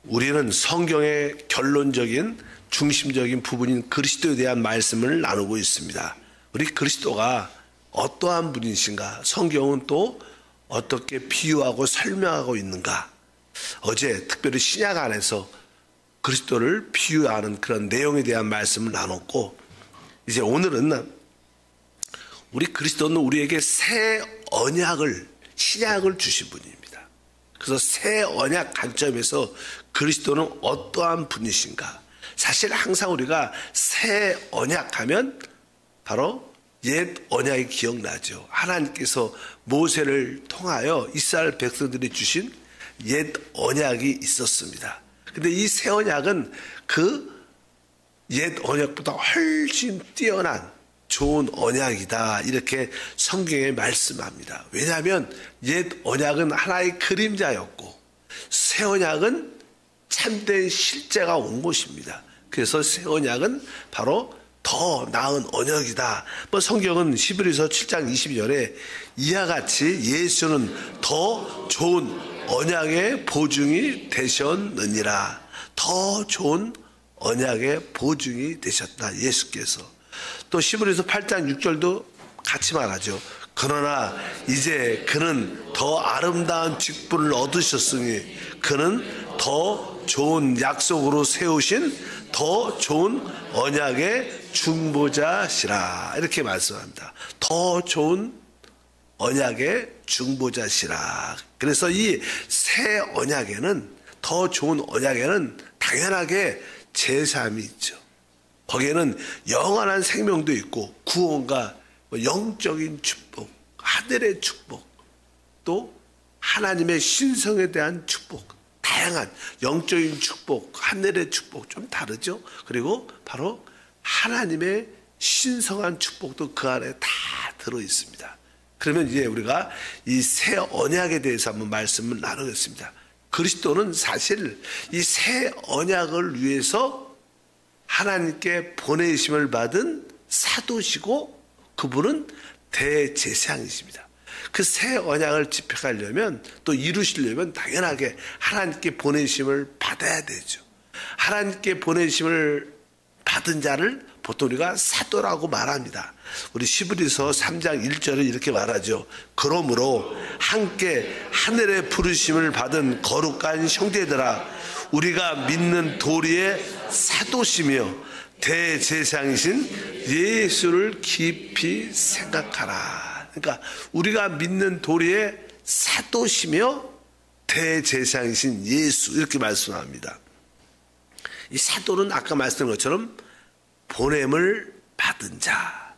우리는 성경의 결론적인 중심적인 부분인 그리스도에 대한 말씀을 나누고 있습니다. 우리 그리스도가 어떠한 분이신가, 성경은 또 어떻게 비유하고 설명하고 있는가. 어제 특별히 신약 안에서 그리스도를 비유하는 그런 내용에 대한 말씀을 나눴고, 이제 오늘은 우리 그리스도는 우리에게 새 언약을, 신약을 주신 분입니다. 그래서 새 언약 관점에서 그리스도는 어떠한 분이신가. 사실 항상 우리가 새 언약 하면 바로 옛 언약이 기억나죠. 하나님께서 모세를 통하여 이스라엘 백성들이 주신 옛 언약이 있었습니다. 근데 이 새 언약은 그 옛 언약보다 훨씬 뛰어난 좋은 언약이다, 이렇게 성경에 말씀합니다. 왜냐하면 옛 언약은 하나의 그림자였고 새 언약은 참된 실제가 온 것입니다. 그래서 새 언약은 바로 더 나은 언약이다. 성경은 히브리서 7장 22절에 이와 같이 예수는 더 좋은 언약의 보증이 되셨느니라. 더 좋은 언약의 보증이 되셨다, 예수께서. 또 히브리서 8장 6절도 같이 말하죠. 그러나 이제 그는 더 아름다운 직분을 얻으셨으니 그는 더 좋은 약속으로 세우신 더 좋은 언약의 중보자시라, 이렇게 말씀합니다. 더 좋은 언약의 중보자시라. 그래서 이 새 언약에는, 더 좋은 언약에는 당연하게 제사함이 있죠. 거기에는 영원한 생명도 있고 구원과 영적인 축복, 하늘의 축복, 또 하나님의 신성에 대한 축복, 다양한 영적인 축복, 하늘의 축복 좀 다르죠. 그리고 바로 하나님의 신성한 축복도 그 안에 다 들어 있습니다. 그러면 이제 우리가 이 새 언약에 대해서 한번 말씀을 나누겠습니다. 그리스도는 사실 이 새 언약을 위해서 하나님께 보내심을 받은 사도시고 그분은 대제사장이십니다. 그 새 언약을 집행하려면, 또 이루시려면 당연하게 하나님께 보내심을 받아야 되죠. 하나님께 보내심을 받은 자를 보통 우리가 사도라고 말합니다. 우리 히브리서 3장 1절에 이렇게 말하죠. 그러므로 함께 하늘의 부르심을 받은 거룩한 형제들아, 우리가 믿는 도리의 사도시며 대제사장이신 예수를 깊이 생각하라. 그러니까 우리가 믿는 도리의 사도시며 대제사장이신 예수, 이렇게 말씀합니다. 이 사도는 아까 말씀드린 것처럼 보냄을 받은 자,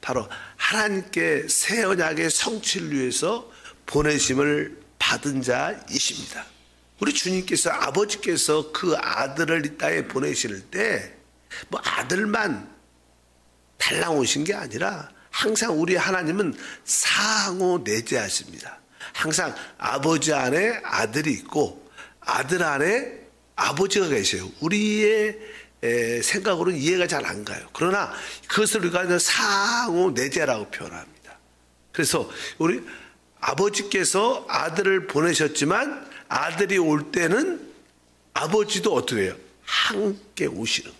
바로 하나님께 새 언약의 성취를 위해서 보내심을 받은 자이십니다. 우리 주님께서, 아버지께서 그 아들을 이 땅에 보내실 때 뭐 아들만 달랑 오신 게 아니라 항상 우리 하나님은 상호 내재하십니다. 항상 아버지 안에 아들이 있고 아들 안에 아버지가 계세요. 우리의 생각으로는 이해가 잘 안 가요. 그러나 그것을 우리가 상호 내재라고 표현합니다. 그래서 우리 아버지께서 아들을 보내셨지만 아들이 올 때는 아버지도 어떻게 해요? 함께 오시는 것.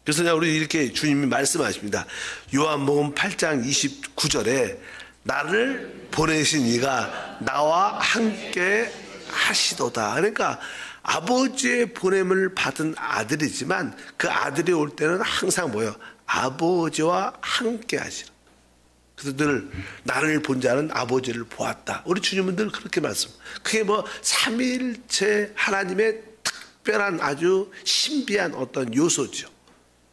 그래서 우리 이렇게 주님이 말씀하십니다. 요한복음 8장 29절에 나를 보내신 이가 나와 함께 하시도다. 그러니까 아버지의 보냄을 받은 아들이지만 그 아들이 올 때는 항상 뭐예요? 아버지와 함께 하시는. 그래서 늘 나를 본 자는 아버지를 보았다. 우리 주님은 늘 그렇게 말씀. 그게 뭐 삼위일체 하나님의 특별한 아주 신비한 어떤 요소죠.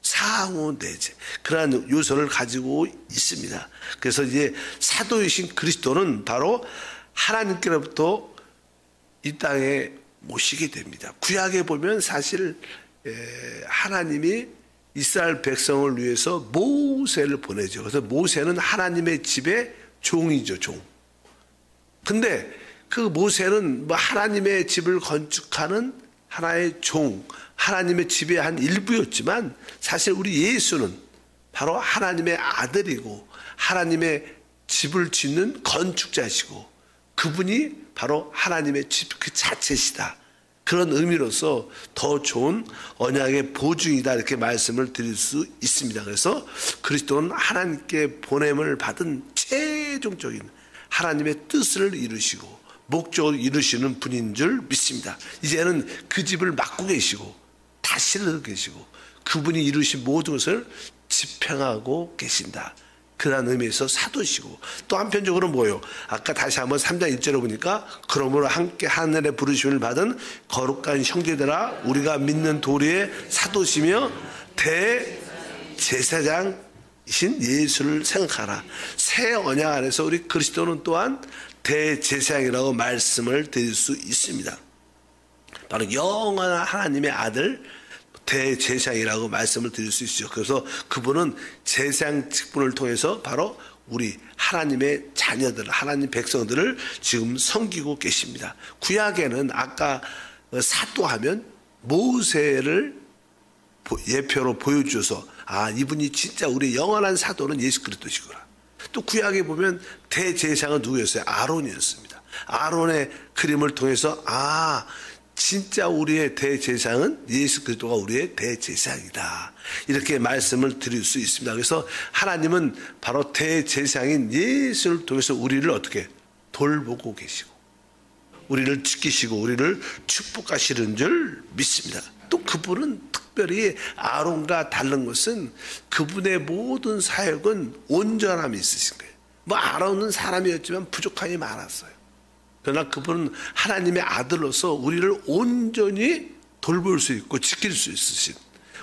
상호 내재, 그러한 요소를 가지고 있습니다. 그래서 이제 사도이신 그리스도는 바로 하나님께로부터 이 땅에 모시게 됩니다. 구약에 보면 사실 하나님이 이스라엘 백성을 위해서 모세를 보내죠. 그래서 모세는 하나님의 집의 종이죠, 종. 근데 그 모세는 뭐 하나님의 집을 건축하는 하나의 종, 하나님의 집의 한 일부였지만 사실 우리 예수는 바로 하나님의 아들이고 하나님의 집을 짓는 건축자시고 그분이 바로 하나님의 집 그 자체시다. 그런 의미로서 더 좋은 언약의 보증이다 이렇게 말씀을 드릴 수 있습니다. 그래서 그리스도는 하나님께 보냄을 받은 최종적인 하나님의 뜻을 이루시고 목적을 이루시는 분인 줄 믿습니다. 이제는 그 집을 맡고 계시고 다스리고 계시고 그분이 이루신 모든 것을 집행하고 계신다. 그런 의미에서 사도시고 또 한편적으로 뭐예요? 아까 다시 한번 3장 1절에 보니까 그러므로 함께 하늘의 부르심을 받은 거룩한 형제들아 우리가 믿는 도리의 사도시며 대제사장이신 예수를 생각하라. 새 언약 안에서 우리 그리스도는 또한 대제사장이라고 말씀을 드릴 수 있습니다. 바로 영원한 하나님의 아들 대제사장이라고 말씀을 드릴 수 있죠. 그래서 그분은 제사장 직분을 통해서 바로 우리 하나님의 자녀들, 하나님 백성들을 지금 섬기고 계십니다. 구약에는 아까 사도하면 모세를 예표로 보여주셔서 이분이 진짜 우리 영원한 사도는 예수 그리스도시구나. 또 구약에 보면 대제사장은 누구였어요? 아론이었습니다. 아론의 그림을 통해서 진짜 우리의 대제사장은 예수 그리스도가 우리의 대제사장이다. 이렇게 말씀을 드릴 수 있습니다. 그래서 하나님은 바로 대제사장인 예수를 통해서 우리를 어떻게 돌보고 계시고 우리를 지키시고 우리를 축복하시는 줄 믿습니다. 또 그분은 특별히 아론과 다른 것은 그분의 모든 사역은 온전함이 있으신 거예요. 아론은 사람이었지만 부족함이 많았어요. 그러나 그분은 하나님의 아들로서 우리를 온전히 돌볼 수 있고 지킬 수 있으신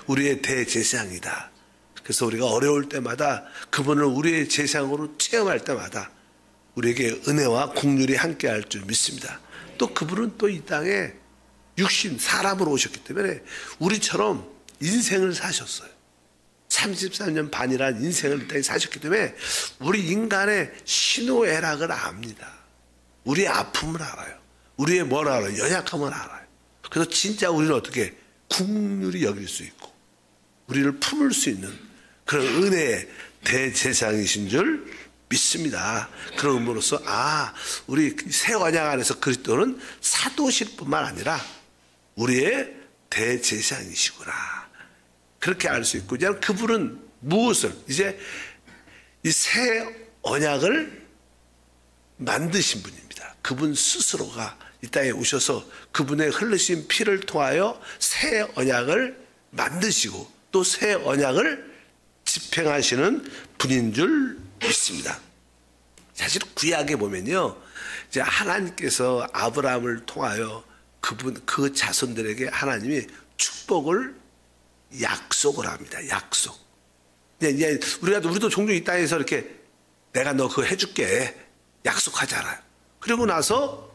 우리의 대제사장이다. 그래서 우리가 어려울 때마다 그분을 우리의 제사장으로 체험할 때마다 우리에게 은혜와 긍휼이 함께할 줄 믿습니다. 또 그분은 또 이 땅에 육신 사람으로 오셨기 때문에 우리처럼 인생을 사셨어요. 33년 반이라는 인생을 이 땅에 사셨기 때문에 우리 인간의 희노애락을 압니다. 우리의 아픔을 알아요. 우리의 뭘 알아요? 연약함을 알아요. 그래서 진짜 우리를 어떻게 긍휼히 여길 수 있고 우리를 품을 수 있는 그런 은혜의 대제사장이신 줄 믿습니다. 그런 의미로서 우리 새 언약 안에서 그리스도는 사도실 뿐만 아니라 우리의 대제사장이시구나. 그렇게 알 수 있고 이제 그분은 무엇을 이제 이 새 언약을 만드신 분입니다. 그분 스스로가 이 땅에 오셔서 그분의 흘리신 피를 통하여 새 언약을 만드시고 또 새 언약을 집행하시는 분인 줄 믿습니다. 사실 구약에 보면요, 이제 하나님께서 아브라함을 통하여 그 자손들에게 하나님이 축복을 약속을 합니다. 약속. 이제 우리도 종종 이 땅에서 이렇게 내가 너 그거 해줄게 약속하잖아요. 그리고 나서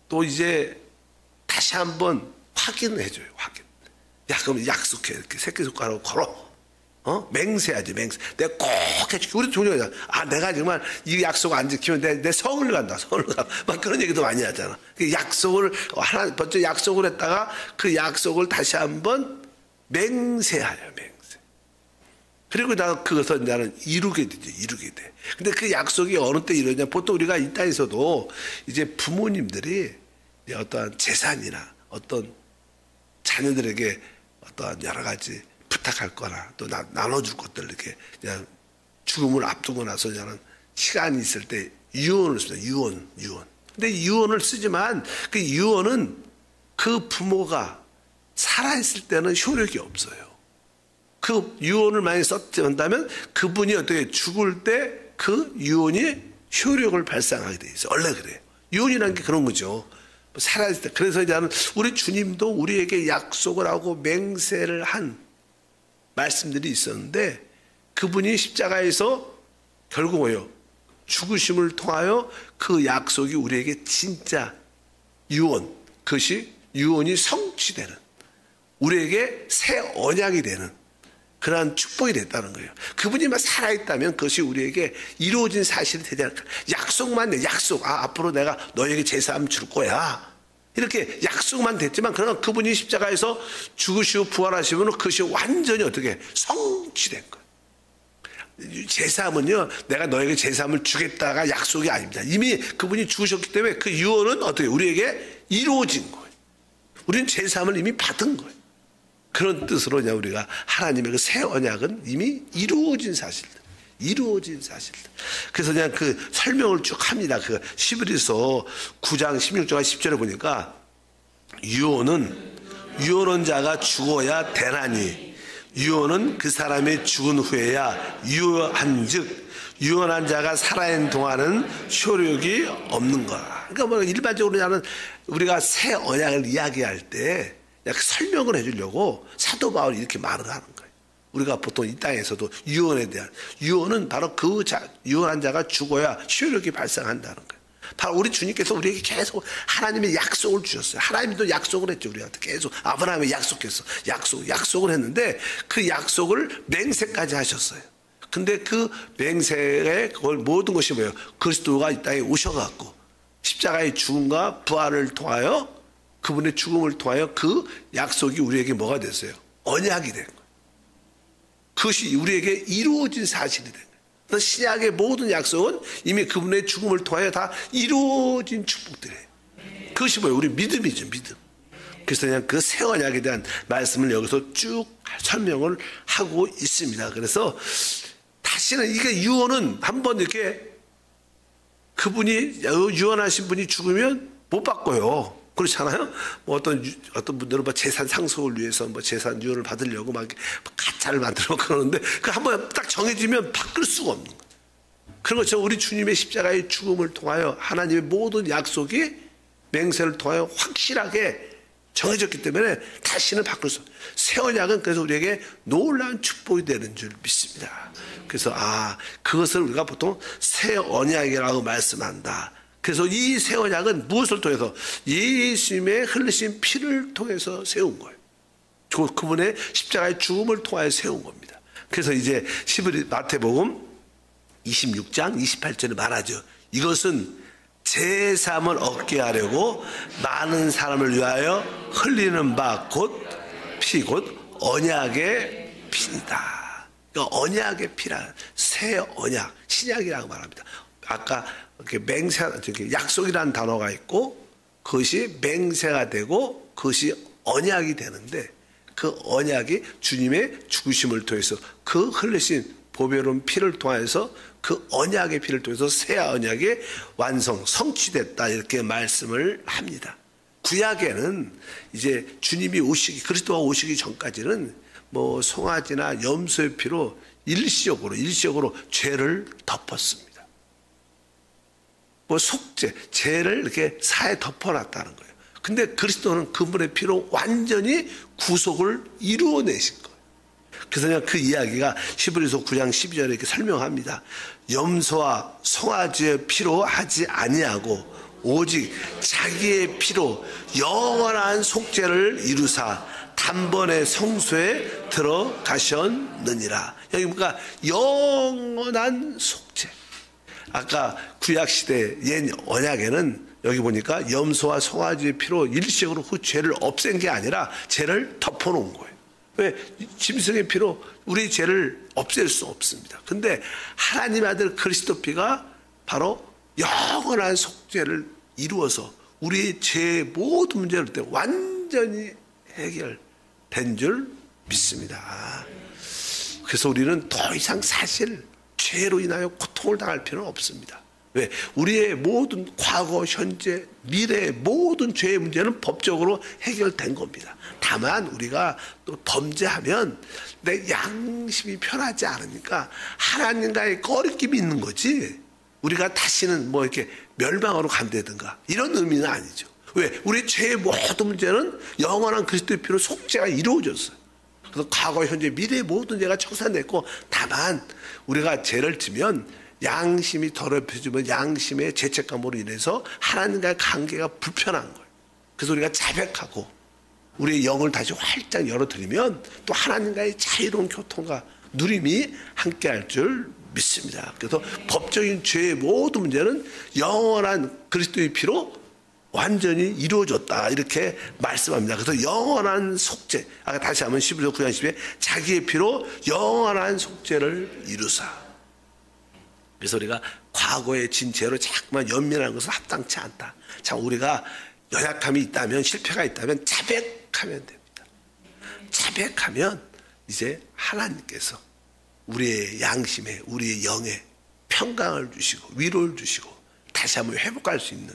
또 이제 다시 한번 확인을 해줘요. 확인. 그럼 약속해. 이렇게 새끼손가락으로 걸어. 맹세하지, 맹세. 내가 꼭 해줄게. 우리도 종종 하잖아. 내가 정말 이 약속 안 지키면 내 서울 간다. 서울 가. 막 그런 얘기도 많이 하잖아. 약속을, 먼저 약속을 했다가 그 약속을 다시 한번 맹세하여, 맹세. 그리고 그것을 나는 이루게 되죠. 이루게 돼. 근데 그 약속이 어느 때 이루냐. 보통 우리가 이 땅에서도 이제 부모님들이 어떠한 재산이나 어떤 자녀들에게 어떠한 여러 가지 부탁할 거나 또 나눠줄 것들 이렇게 그냥 죽음을 앞두고 나서 그냥 시간이 있을 때 유언을 씁니다. 유언. 근데 유언을 쓰지만 그 유언은 그 부모가 살아있을 때는 효력이 없어요. 그 유언을 많이 썼다면 그분이 어떻게 죽을 때 그 유언이 효력을 발생하게 돼 있어요. 원래 그래요. 유언이라는 게 그런 거죠. 살아있을 때. 그래서 이제 우리 주님도 우리에게 약속을 하고 맹세를 한 말씀들이 있었는데 그분이 십자가에서 결국 뭐예요? 죽으심을 통하여 그 약속이 우리에게 진짜 유언, 그것이 유언이 성취되는 우리에게 새 언약이 되는 그러한 축복이 됐다는 거예요. 그분이만 살아있다면 그것이 우리에게 이루어진 사실이 되지 않을까. 약속만 내 약속. 앞으로 내가 너에게 제사함 줄 거야. 이렇게 약속만 됐지만 그러나 그분이 십자가에서 죽으시고 부활하시면 그것이 완전히 어떻게 성취된 거예요. 제사함은요, 내가 너에게 제사함을 주겠다가 약속이 아닙니다. 이미 그분이 죽으셨기 때문에 그 유언은 어떻게 우리에게 이루어진 거예요. 우리는 제사함을 이미 받은 거예요. 그런 뜻으로 우리가 하나님의 그 새 언약은 이미 이루어진 사실들. 이루어진 사실들. 그래서 그냥 그 설명을 쭉 합니다. 그 히브리서 9장 16절과 10절에 보니까 유언은 자가 죽어야 되나니 유언은 그 사람이 죽은 후에야 유효한즉 유언한 자가 살아있는 동안은 효력이 없는 거라. 그러니까 뭐 일반적으로 나는 우리가 새 언약을 이야기할 때 설명을 해주려고 사도 바울이 이렇게 말을 하는 거예요. 우리가 보통 이 땅에서도 유언에 대한 유언은 바로 그 유언한 자가 죽어야 효력이 발생한다는 거예요. 바로 우리 주님께서 우리에게 계속 하나님의 약속을 주셨어요. 하나님도 약속을 했죠. 우리한테 계속 아브라함이 약속했어. 약속을 했는데 그 약속을 맹세까지 하셨어요. 근데 그 맹세의 그걸 모든 것이 뭐예요? 그리스도가 이 땅에 오셔갖고 십자가의 죽음과 부활을 통하여 그분의 죽음을 통하여 그 약속이 우리에게 뭐가 됐어요? 언약이 된 거예요. 그것이 우리에게 이루어진 사실이 된 거예요. 그래서 신약의 모든 약속은 이미 그분의 죽음을 통하여 다 이루어진 축복들이에요. 그것이 뭐예요? 우리 믿음이죠, 믿음. 그래서 그냥 그 새 언약에 대한 말씀을 여기서 쭉 설명을 하고 있습니다. 그래서 다시는 이게 유언은 한번 이렇게 그분이 유언하신 분이 죽으면 못 바꿔요. 그렇잖아요. 뭐 어떤 분들은 뭐 재산 상속을 위해서 뭐 재산 유언을 받으려고 막 가짜를 만들고 그러는데 그 한번 딱 정해지면 바꿀 수가 없는 거예요. 그런 것처럼 우리 주님의 십자가의 죽음을 통하여 하나님의 모든 약속이 맹세를 통하여 확실하게 정해졌기 때문에 다시는 바꿀 수 없어요. 새 언약은 그래서 우리에게 놀라운 축복이 되는 줄 믿습니다. 그래서 그것을 우리가 보통 새 언약이라고 말씀한다. 그래서 이 새 언약은 무엇을 통해서? 예수님의 흘리신 피를 통해서 세운 거예요. 그분의 십자가의 죽음을 통하여 세운 겁니다. 그래서 이제 마태복음 26장 28절에 말하죠. 이것은 제3을 얻게 하려고 많은 사람을 위하여 흘리는 바 곧 피, 곧 언약의 피이다. 그러니까 언약의 피라 새 언약, 신약이라고 말합니다. 아까 이렇게 약속이라는 단어가 있고 그것이 맹세가 되고 그것이 언약이 되는데 그 언약이 주님의 죽으심을 통해서 그 흘리신 보배로운 피를 통해서 그 언약의 피를 통해서 새 언약의 완성, 성취됐다 이렇게 말씀을 합니다. 구약에는 이제 주님이 그리스도가 오시기 전까지는 뭐 송아지나 염소의 피로 일시적으로 죄를 덮었습니다. 뭐 속죄, 죄를 이렇게 사에 덮어놨다는 거예요. 근데 그리스도는 그분의 피로 완전히 구속을 이루어내신 거예요. 그래서 그냥 그 이야기가 히브리서 9장 12절에 이렇게 설명합니다. 염소와 송아지의 피로 하지 아니하고 오직 자기의 피로 영원한 속죄를 이루사 단번에 성소에 들어가셨느니라. 여기 그러니까 영원한 속죄. 아까 구약시대 옛 언약에는 여기 보니까 염소와 송아지의 피로 일시적으로 그 죄를 없앤 게 아니라 죄를 덮어놓은 거예요. 왜? 짐승의 피로 우리 죄를 없앨 수 없습니다. 근데 하나님 아들 그리스도 피가 바로 영원한 속죄를 이루어서 우리의 죄의 모든 문제를 완전히 해결된 줄 믿습니다. 그래서 우리는 더 이상 사실 죄로 인하여 고통을 당할 필요는 없습니다. 왜? 우리의 모든 과거, 현재, 미래의 모든 죄의 문제는 법적으로 해결된 겁니다. 다만 우리가 또 범죄하면 내 양심이 편하지 않으니까 하나님과의 꺼리낌이 있는 거지 우리가 다시는 뭐 이렇게 멸망으로 간다든가 이런 의미는 아니죠. 왜? 우리 죄의 모든 문제는 영원한 그리스도의 피로 속죄가 이루어졌어요. 그래서 과거, 현재, 미래의 모든 죄가 청산됐고 다만 우리가 죄를 지면 양심이 더럽혀지면 양심의 죄책감으로 인해서 하나님과의 관계가 불편한 거예요. 그래서 우리가 자백하고 우리의 영을 다시 활짝 열어드리면 또 하나님과의 자유로운 교통과 누림이 함께할 줄 믿습니다. 그래서 법적인 죄의 모든 문제는 영원한 그리스도의 피로 완전히 이루어졌다 이렇게 말씀합니다. 그래서 영원한 속죄, 아까 다시 한번 11절 9장 10에 자기의 피로 영원한 속죄를 이루사. 그래서 우리가 과거의 진 죄로 자꾸만 연민하는 것은 합당치 않다. 참 우리가 연약함이 있다면, 실패가 있다면 자백하면 됩니다. 자백하면 이제 하나님께서 우리의 양심에, 우리의 영에 평강을 주시고 위로를 주시고 다시 한번 회복할 수 있는,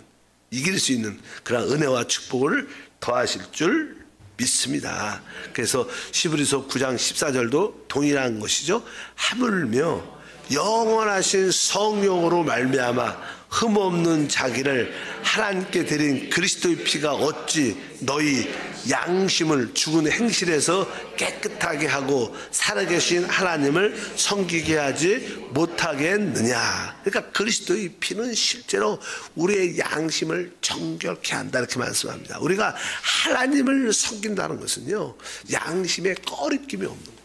이길 수 있는 그런 은혜와 축복을 더하실 줄 믿습니다. 그래서 히브리서 9장 14절도 동일한 것이죠. 하물며 영원하신 성령으로 말미암아 흠없는 자기를 하나님께 드린 그리스도의 피가 어찌 너희 양심을 죽은 행실에서 깨끗하게 하고 살아계신 하나님을 섬기게 하지 못하겠느냐. 그러니까 그리스도의 피는 실제로 우리의 양심을 정결케 한다, 이렇게 말씀합니다. 우리가 하나님을 섬긴다는 것은요, 양심에 꺼리낌이 없는 겁니다.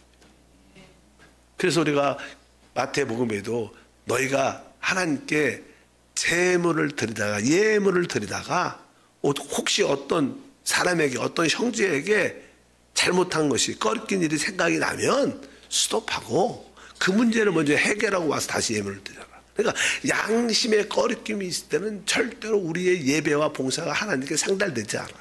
그래서 우리가 마태복음에도 너희가 하나님께 제물을 드리다가, 예물을 드리다가 혹시 어떤 사람에게, 어떤 형제에게 잘못한 것이, 꺼리낀 일이 생각이 나면 스톱하고 그 문제를 먼저 해결하고 와서 다시 예물을 드려라. 그러니까 양심에 꺼리낌이 있을 때는 절대로 우리의 예배와 봉사가 하나님께 상달되지 않아요.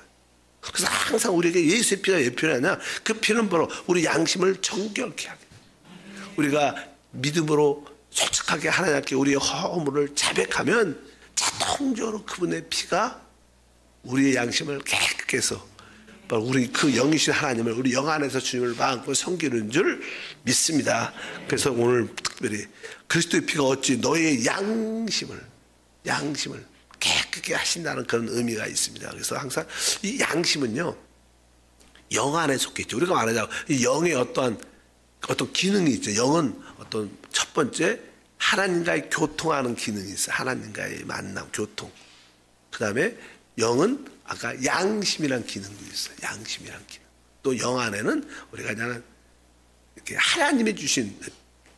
그래서 항상 우리에게 예수의 피가 왜 필요하냐? 그 피는 바로 우리 양심을 정결케 하게, 우리가 믿음으로 솔직하게 하나님께 우리의 허물을 자백하면 자동적으로 그분의 피가 우리의 양심을 깨끗게 해서 우리 그 영이신 하나님을, 우리 영 안에서 주님을 마음껏 섬기는 줄 믿습니다. 그래서 오늘 특별히 그리스도의 피가 어찌 너의 양심을 깨끗게 하신다는 그런 의미가 있습니다. 그래서 항상 이 양심은요, 영 안에 속해 있죠. 우리가 말하자면 이 영의 어떤 기능이 있죠. 영은 어떤 첫 번째 하나님과의 교통하는 기능이 있어요. 하나님과의 만남, 교통. 그 다음에 영은 아까 양심이란 기능도 있어요. 양심이란 기능. 또 영 안에는 우리가 그냥 이렇게 하나님이 주신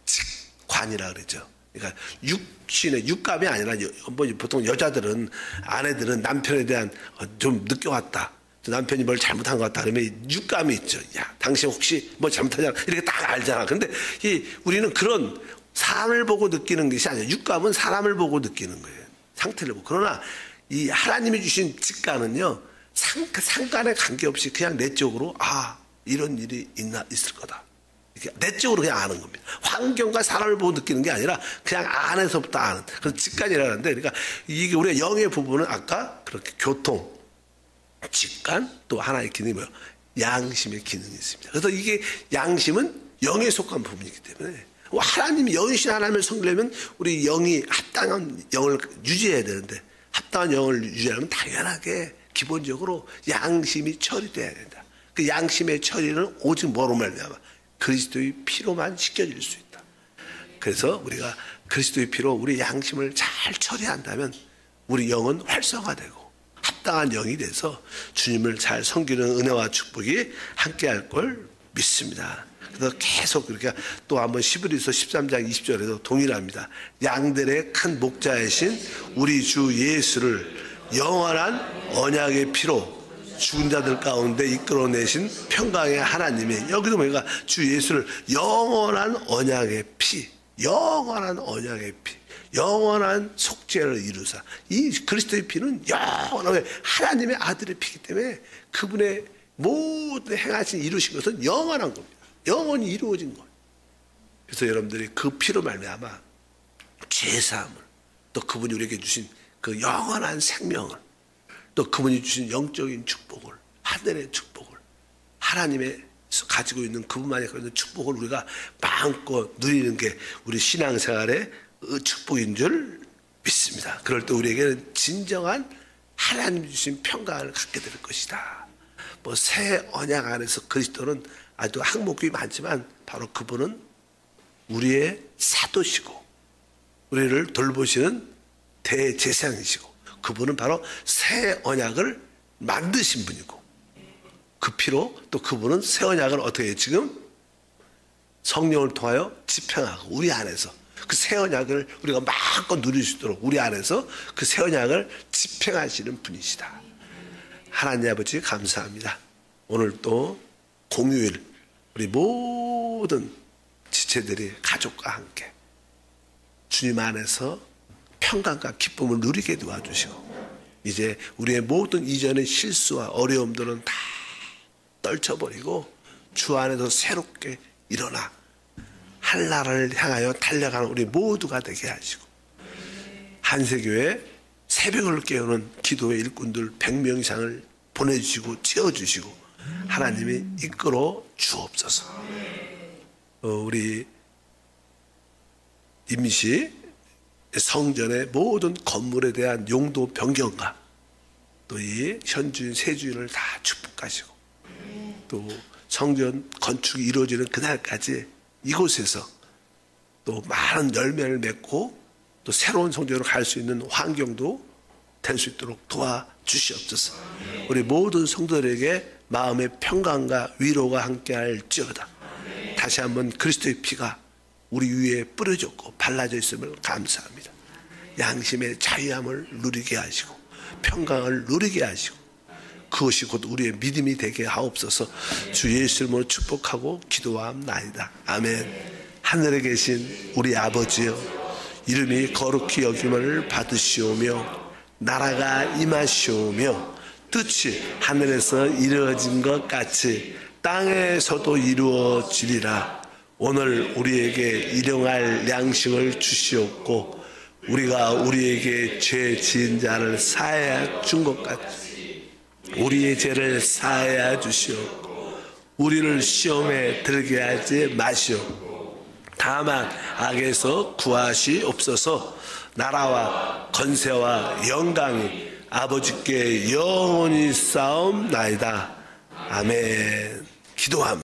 직관이라 그러죠. 그러니까 육신의 육감이 아니라, 보통 여자들은, 아내들은 남편에 대한 좀 느껴왔다, 남편이 뭘 잘못한 것 같다 그러면 육감이 있죠. 야, 당신 혹시 뭐 잘못하잖아, 이렇게 딱 알잖아. 근데 우리는 그런 사람을 보고 느끼는 것이 아니에요. 육감은 사람을 보고 느끼는 거예요. 상태를 보고. 그러나 이 하나님이 주신 직감은요, 상관에 관계없이 그냥 내적으로 이런 일이 있을 거다, 이렇게 내적으로 그냥 아는 겁니다. 환경과 사람을 보고 느끼는 게 아니라 그냥 안에서부터 아는, 그래서 직관이라는데, 그러니까 이게 우리가 영의 부분은 아까 그렇게 교통, 직관, 또 하나의 기능이 뭐예요? 양심의 기능이 있습니다. 그래서 이게 양심은 영에 속한 부분이기 때문에 하나님이, 영이신 하나님을 섬기려면 우리 영이 합당한 영을 유지해야 되는데, 합당한 영을 유지하려면 당연하게 기본적으로 양심이 처리돼야 된다. 그 양심의 처리는 오직 뭐로 말미암아? 그리스도의 피로만 시켜질 수 있다. 그래서 우리가 그리스도의 피로 우리 양심을 잘 처리한다면 우리 영은 활성화되고 합당한 영이 돼서 주님을 잘 섬기는 은혜와 축복이 함께할 걸 믿습니다. 그래서 계속 그렇게 또 한번 히브리서 13장 20절에도 동일합니다. 양들의 큰 목자이신 우리 주 예수를 영원한 언약의 피로 죽은 자들 가운데 이끌어내신 평강의 하나님이, 여기도 보니까 주 예수를 영원한 언약의 피, 영원한 언약의 피, 영원한 속죄를 이루사, 이 그리스도의 피는 영원하게 하나님의 아들의 피이기 때문에 그분의 모든 행하신 이루신 것은 영원한 겁니다. 영원히 이루어진 거예요. 그래서 여러분들이 그 피로 말미암아 죄사함을, 또 그분이 우리에게 주신 그 영원한 생명을, 또 그분이 주신 영적인 축복을, 하늘의 축복을, 하나님의 가지고 있는 그분만이 가지고 있는 축복을 우리가 마음껏 누리는 게 우리 신앙생활의 축복인 줄 믿습니다. 그럴 때 우리에게는 진정한 하나님 주신 평강을 갖게 될 것이다. 뭐 새 언약 안에서 그리스도는 아주 항목이 많지만 바로 그분은 우리의 사도시고 우리를 돌보시는 대제사장이시고, 그분은 바로 새 언약을 만드신 분이고, 그 피로 또 그분은 새 언약을 어떻게 해요? 지금 성령을 통하여 집행하고 우리 안에서 그 새 언약을 우리가 마음껏 누릴 수 있도록 우리 안에서 그 새 언약을 집행하시는 분이시다. 하나님 아버지 감사합니다. 오늘 또 공휴일 우리 모든 지체들이 가족과 함께 주님 안에서 평강과 기쁨을 누리게 도와주시고 이제 우리의 모든 이전의 실수와 어려움들은 다 떨쳐버리고 주 안에서 새롭게 일어나 한나라를 향하여 달려가는 우리 모두가 되게 하시고, 한세교회 새벽을 깨우는 기도의 일꾼들 100명 이상을 보내주시고 채워주시고 하나님이 이끌어 주옵소서. 우리 임시 성전의 모든 건물에 대한 용도 변경과 또 이 현주인 세주인을 다 축복하시고, 또 성전 건축이 이루어지는 그날까지 이곳에서 또 많은 열매를 맺고 또 새로운 성전으로 갈 수 있는 환경도 될 수 있도록 도와주시옵소서. 우리 모든 성도들에게 마음의 평강과 위로가 함께할지어다. 다시 한번 그리스도의 피가 우리 위에 뿌려졌고 발라져 있음을 감사합니다. 양심의 자유함을 누리게 하시고 평강을 누리게 하시고 그것이 곧 우리의 믿음이 되게 하옵소서. 주 예수 이름으로 축복하고 기도하옵나이다. 아멘. 하늘에 계신 우리 아버지여, 이름이 거룩히 여김을 받으시오며 나라가 임하시오며 뜻이 하늘에서 이루어진 것 같이 땅에서도 이루어지리라. 오늘 우리에게 일용할 양식을 주시옵고 우리가 우리에게 죄 지은 자를 사하여 준 것 같이 우리의 죄를 사하여 주시옵고 우리를 시험에 들게 하지 마시옵고 다만 악에서 구하시옵소서. 나라와 권세와 영광이 아버지께 영원히 싸움나이다. 아멘. 기도합니다.